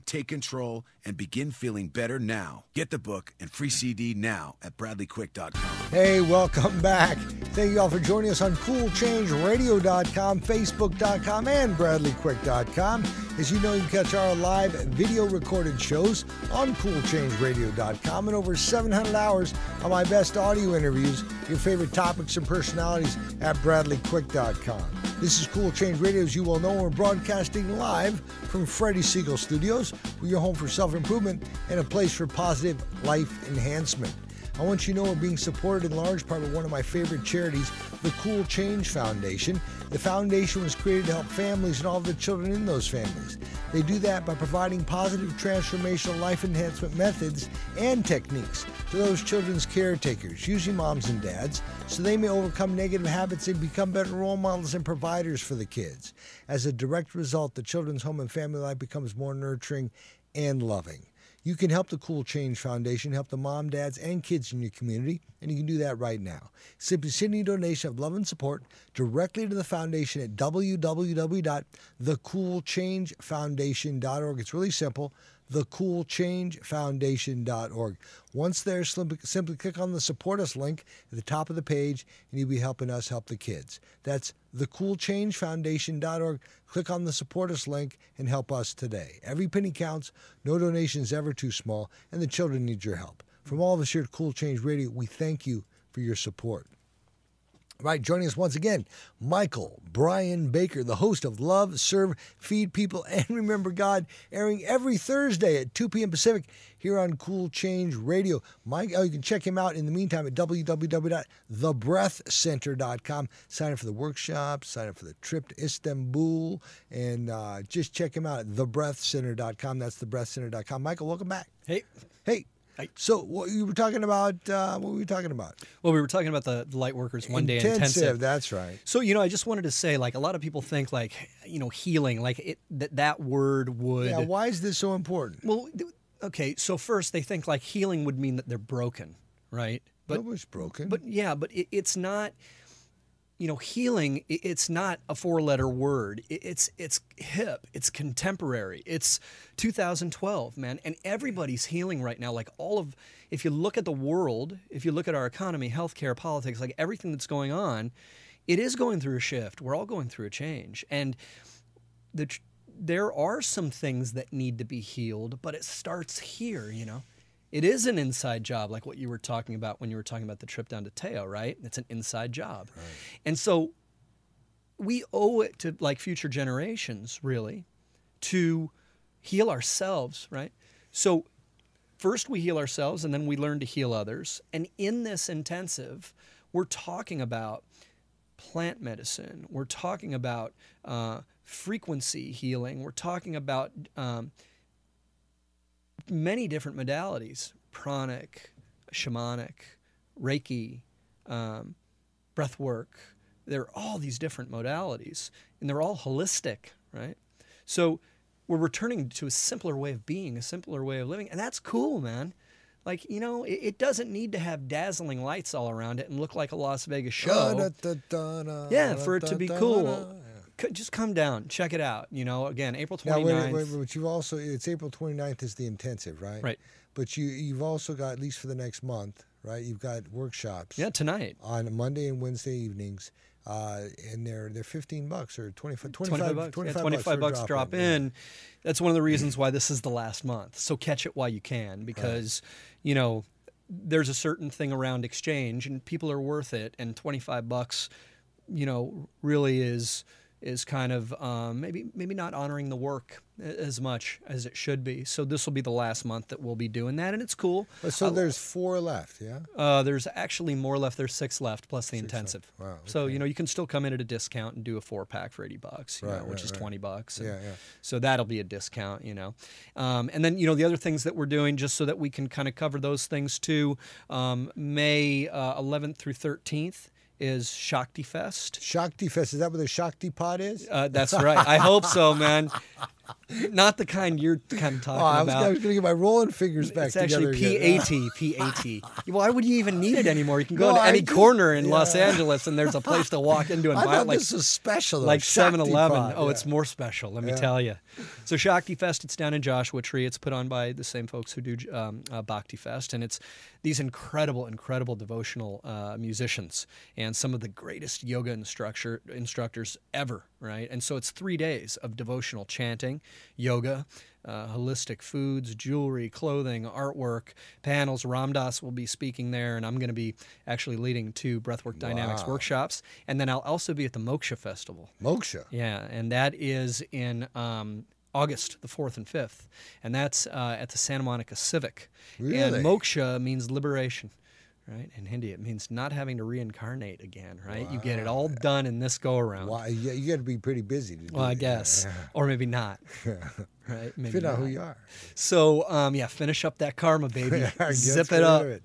Take control and begin feeling better now. Get the book and free CD now at bradleyquick.com. Hey, welcome back. Thank you all for joining us on coolchangeradio.com, facebook.com, and bradleyquick.com. As you know, you can catch our live video recorded shows on coolchangeradio.com and over 700 hours of my best audio interviews, your favorite topics and personalities at bradleyquick.com. This is Cool Change Radio. As you well know, we're broadcasting live from Freddie Siegel Studios. We're your home for self-improvement and a place for positive life enhancement. I want you to know we're being supported in large part by one of my favorite charities, the Cool Change Foundation. The foundation was created to help families and all of the children in those families. They do that by providing positive transformational life enhancement methods and techniques to those children's caretakers, usually moms and dads, so they may overcome negative habits and become better role models and providers for the kids. As a direct result, the children's home and family life becomes more nurturing and loving. You can help the Cool Change Foundation, help the mom, dads, and kids in your community, and you can do that right now. Simply send a donation of love and support directly to the foundation at www.thecoolchangefoundation.org. It's really simple, thecoolchangefoundation.org. Once there, simply click on the Support Us link at the top of the page, and you'll be helping us help the kids. That's thecoolchangefoundation.org. Click on the Support Us link and help us today. Every penny counts. No donation is ever too small, and the children need your help. From all of us here at Cool Change Radio, we thank you for your support. Right, joining us once again, Michael Brian Baker, the host of Love, Serve, Feed People, and Remember God, airing every Thursday at 2 p.m. Pacific here on Cool Change Radio. You can check him out in the meantime at www.thebreathcenter.com. Sign up for the workshop, sign up for the trip to Istanbul, and just check him out at thebreathcenter.com. That's thebreathcenter.com. Michael, welcome back. Hey. So what you were talking about? What were we talking about? Well, we were talking about the light workers one day intensive. That's right. So I just wanted to say, like, a lot of people think, like, healing, like that word would. Yeah. Why is this so important? Well, okay. So first, they think like healing would mean that they're broken, right? Nobody's broken. But it's not, healing, it's not a 4-letter word. It's hip, it's contemporary, it's 2012, man. And everybody's healing right now. Like if you look at the world, if you look at our economy, healthcare, politics, like everything that's going on, it is going through a shift. We're all going through a change. And there are some things that need to be healed, but it starts here, It is an inside job, like what you were talking about when you were talking about the trip down to Teo, right? It's an inside job. Right. And so we owe it to like future generations, really, to heal ourselves, right? So first we heal ourselves, and then we learn to heal others. And in this intensive, we're talking about plant medicine. We're talking about frequency healing. We're talking about many different modalities: pranic, shamanic, Reiki, breath work. There are all these different modalities, and they're all holistic, right? So we're returning to a simpler way of being, a simpler way of living, and that's cool, man. Like, it doesn't need to have dazzling lights all around it and look like a Las Vegas show. Yeah, for it to be cool. Just come down, check it out. Again, April 29th. Now, wait, but you've also, it's April 29th is the intensive, right? Right. But you've also got, at least for the next month, right? You've got workshops. Yeah, tonight. On Monday and Wednesday evenings. And they're $15 or 25 bucks drop in. Yeah. That's one of the reasons why this is the last month. So catch it while you can, because, there's a certain thing around exchange and people are worth it. And $25, really is kind of maybe not honoring the work as much as it should be. So this will be the last month that we'll be doing that, and it's cool. So there's 4 left, yeah? There's actually more left. There's 6 left plus the intensive. Wow, okay. So you can still come in at a discount and do a 4-pack for $80, which is $20. Yeah. So that'll be a discount, and then the other things that we're doing, just so that we can kind of cover those things too. May 11th through 13th. Is Shakti Fest. Shakti Fest, is that what the Shakti pot is? That's right. I hope so, man. Not the kind you're kind of talking about. I was going to get my rolling fingers back together. It's actually P-A-T. Why would you even need it anymore? You can go to any corner in Los Angeles and there's a place to walk into and buy it. This was special, though. Like 7-Eleven. Oh, it's more special, let me tell you. So Shakti Fest, it's down in Joshua Tree. It's put on by the same folks who do Bhakti Fest. And it's these incredible devotional musicians and some of the greatest yoga instructors ever, right? And so it's 3 days of devotional chanting, yoga, holistic foods, jewelry, clothing, artwork, panels. Ram Dass will be speaking there, and I'm going to be actually leading 2 Breathwork Dynamics workshops. And then I'll also be at the Moksha Festival. Moksha? Yeah, and that is in August the 4th and 5th, and that's at the Santa Monica Civic. Really? And moksha means liberation, right? In Hindi, it means not having to reincarnate again, right? Wow. You get it all done in this go-around. Wow. Yeah, you got to be pretty busy to do it. Well, I guess. Or maybe not. Right? Maybe Fit out who you are. So, finish up that karma, baby. Zip it up.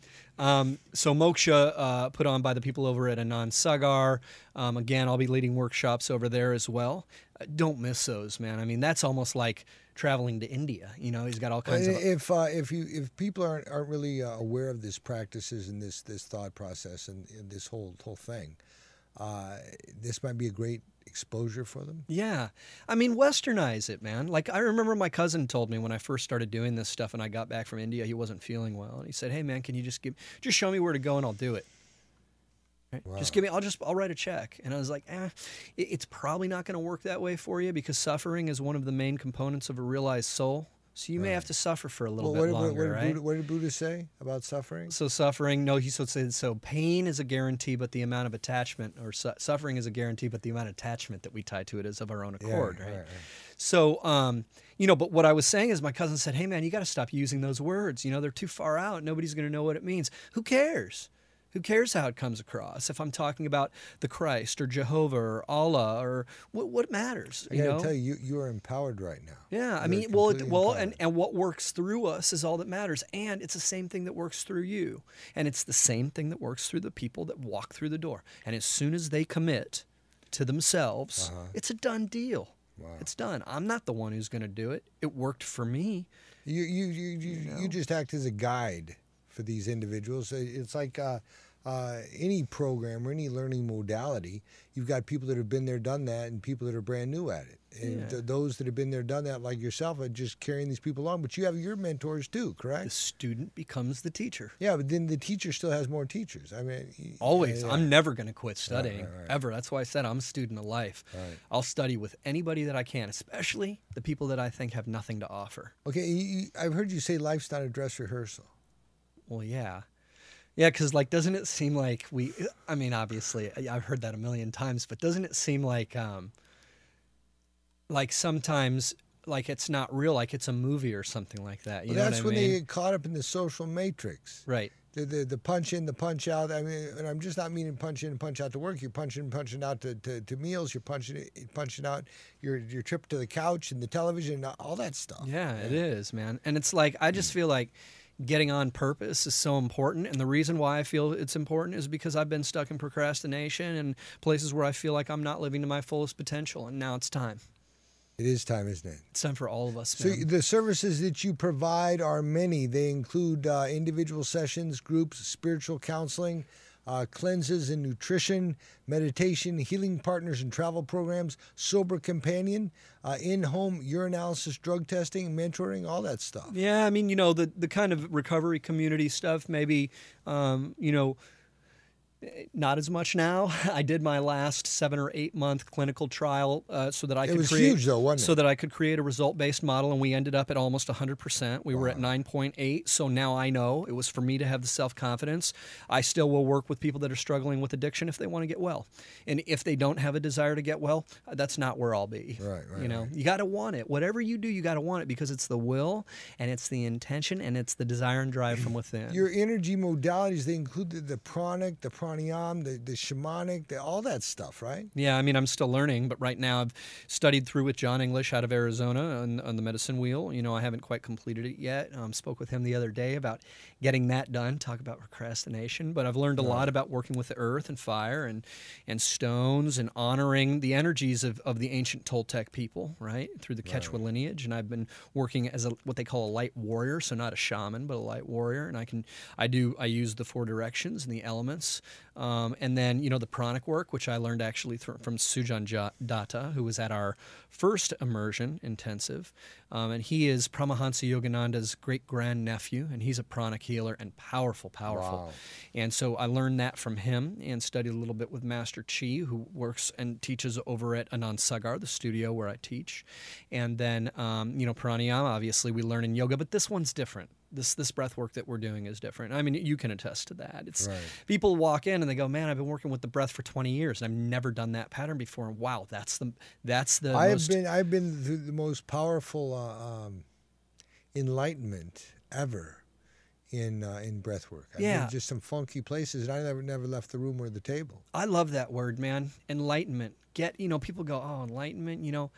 So Moksha put on by the people over at Anand Sagar. Again, I'll be leading workshops over there as well. Don't miss those, man. I mean, that's almost like traveling to India. He's got all kinds of. If people aren't really aware of this practices and this thought process and this whole thing, this might be a great exposure for them. Yeah. I mean, westernize it, man. Like, I remember my cousin told me when I first started doing this stuff and I got back from India, he wasn't feeling well. And he said, hey, man, can you just show me where to go and I'll do it. Right? Wow. Just I'll write a check. And I was like, it's probably not going to work that way for you because suffering is one of the main components of a realized soul. So you may have to suffer for a little bit longer, right? What did Buddha say about suffering? So suffering, no, he said, so pain is a guarantee, but the amount of attachment, or suffering is a guarantee, but the amount of attachment that we tie to it is of our own accord, right? So, but what I was saying is my cousin said, hey, man, you got to stop using those words. They're too far out. Nobody's going to know what it means. Who cares? Who cares how it comes across? If I'm talking about the Christ or Jehovah or Allah or what matters? I got to tell you, you are empowered right now. Yeah, I mean, and what works through us is all that matters, and it's the same thing that works through you, and it's the same thing that works through the people that walk through the door. And as soon as they commit to themselves, it's a done deal. Wow. It's done. I'm not the one who's going to do it. It worked for me. You just act as a guide for these individuals. It's like any program or any learning modality. You've got people that have been there, done that, and people that are brand new at it. And those that have been there, done that, like yourself, are just carrying these people along. But you have your mentors too, correct? The student becomes the teacher. Yeah, but then the teacher still has more teachers. I mean, always. I'm never going to quit studying, ever. That's why I said I'm a student of life. Right. I'll study with anybody that I can, especially the people that I think have nothing to offer. Okay, I've heard you say life's not a dress rehearsal. Well, yeah. Yeah, because, like, doesn't it seem like I mean, obviously, I've heard that a million times, but doesn't it seem like sometimes, like, it's not real, like it's a movie or something like that? You know that's what I mean? When they get caught up in the social matrix. Right. The punch in, the punch out. I mean, and I'm just not meaning punch in and punch out to work. You're punching out to meals. You're punching out your trip to the couch and the television and all that stuff. Yeah, it is, man. And it's like, I just feel like getting on purpose is so important. And the reason why I feel it's important is because I've been stuck in procrastination and places where I feel like I'm not living to my fullest potential. And now it's time. It is time, isn't it? It's time for all of us, man. So the services that you provide are many. They include individual sessions, groups, spiritual counseling, cleanses and nutrition, meditation, healing partners and travel programs, sober companion, in-home urinalysis, drug testing, mentoring, all that stuff. Yeah, I mean, you know, the kind of recovery community stuff, maybe, you know, not as much now. I did my last 7 or 8 month clinical trial so that I could create. It was huge, though, wasn't it? So that I could create a result-based model, and we ended up at almost 100%. We were at 9.8. So now I know it was for me to have the self-confidence. I still will work with people that are struggling with addiction if they want to get well, and if they don't have a desire to get well, that's not where I'll be. Right. You know, you got to want it. Whatever you do, you got to want it, because it's the will, and it's the intention, and it's the desire and drive from within. Your energy modalities, they include the pranic, the pranayama, the shamanic, all that stuff, right? Yeah, I mean, I'm still learning, but right now I've studied through with John English out of Arizona on the medicine wheel. You know, I haven't quite completed it yet. Spoke with him the other day about getting that done, talk about procrastination, but I've learned a lot about working with the earth and fire and stones and honoring the energies of the ancient Toltec people, right, through the Quechua lineage. And I've been working as what they call a light warrior, so not a shaman, but a light warrior. And I use the 4 directions and the elements. And then, you know, the pranic work, which I learned actually from Sujan Datta, who was at our first immersion intensive. And he is Paramahansa Yogananda's great-grandnephew, and he's a pranic healer and powerful. Wow. And so I learned that from him and studied a little bit with Master Chi, who works and teaches over at Anand Sagar, the studio where I teach. And then, you know, pranayama, obviously, we learn in yoga, but this one's different. This breath work that we're doing is different. I mean, you can attest to that. It's people walk in and they go, "Man, I've been working with the breath for 20 years, and I've never done that pattern before." And wow, that's the. I've been through the most powerful enlightenment ever in breath work. I've been just some funky places, and I never left the room or the table. I love that word, man. Enlightenment. You know, people go, "Oh, enlightenment." You know,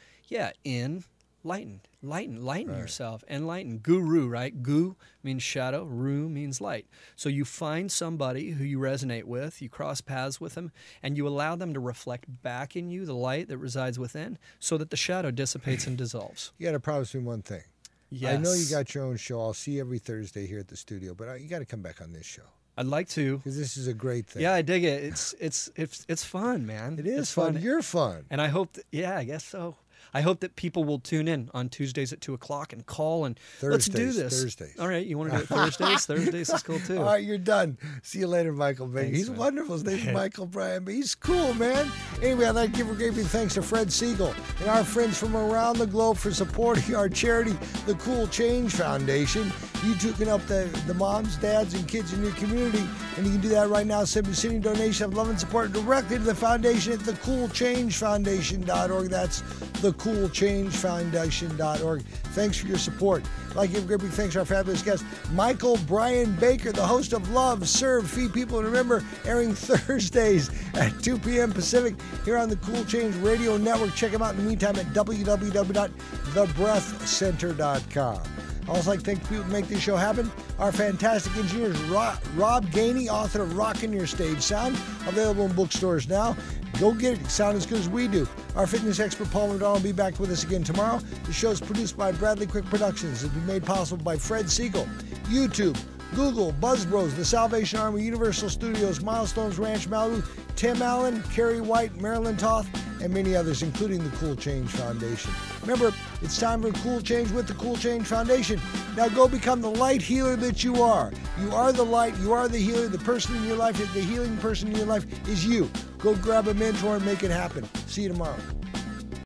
lighten yourself. Enlighten. Guru, right? Gu means shadow. Ru means light. So you find somebody who you resonate with, you cross paths with them, and you allow them to reflect back in you the light that resides within, so that the shadow dissipates and dissolves. You got to promise me one thing. Yes. I know you got your own show. I'll see you every Thursday here at the studio, but you got to come back on this show. I'd like to, because this is a great thing. Yeah, I dig it. It's fun, man. It is fun. You're fun, and I hope I guess so. I hope that people will tune in on Tuesdays at 2 o'clock and call and let's do this. Thursdays. All right, you want to do it Thursdays? Thursdays is cool too. All right, you're done. See you later, Michael. Thanks, he's man. wonderful. His name's Michael Bryan. He's cool, man. Anyway, I'd like to give a great big thanks to Fred Siegel and our friends from around the globe for supporting our charity, the Cool Change Foundation. You too can help the moms, dads, and kids in your community, and you can do that right now. Sending a donation of love and support directly to the foundation at thecoolchangefoundation.org. That's thecoolchangefoundation.org. Thanks for your support. I'd like to give a great big thanks to our fabulous guest, Michael Bryan Baker, the host of Love, Serve, Feed People, and Remember, airing Thursdays at 2 p.m. Pacific here on the Cool Change Radio Network. Check him out in the meantime at www.thebreathcenter.com. I also like to thank the people who make this show happen. Our fantastic engineers, Rob Gainey, author of Rockin' Your Stage Sound, available in bookstores now. Go get it. Sound as good as we do. Our fitness expert, Paul McDonald, will be back with us again tomorrow. The show is produced by Bradley Quick Productions. It's been made possible by Fred Siegel. YouTube, Google, Buzz Bros, The Salvation Army, Universal Studios, Milestones Ranch, Malibu, Tim Allen, Carrie White, Marilyn Toth, and many others, including the Cool Change Foundation. Remember, it's time for Cool Change with the Cool Change Foundation. Now go become the light healer that you are. You are the light, you are the healer, the person in your life, the healing person in your life is you. Go grab a mentor and make it happen. See you tomorrow.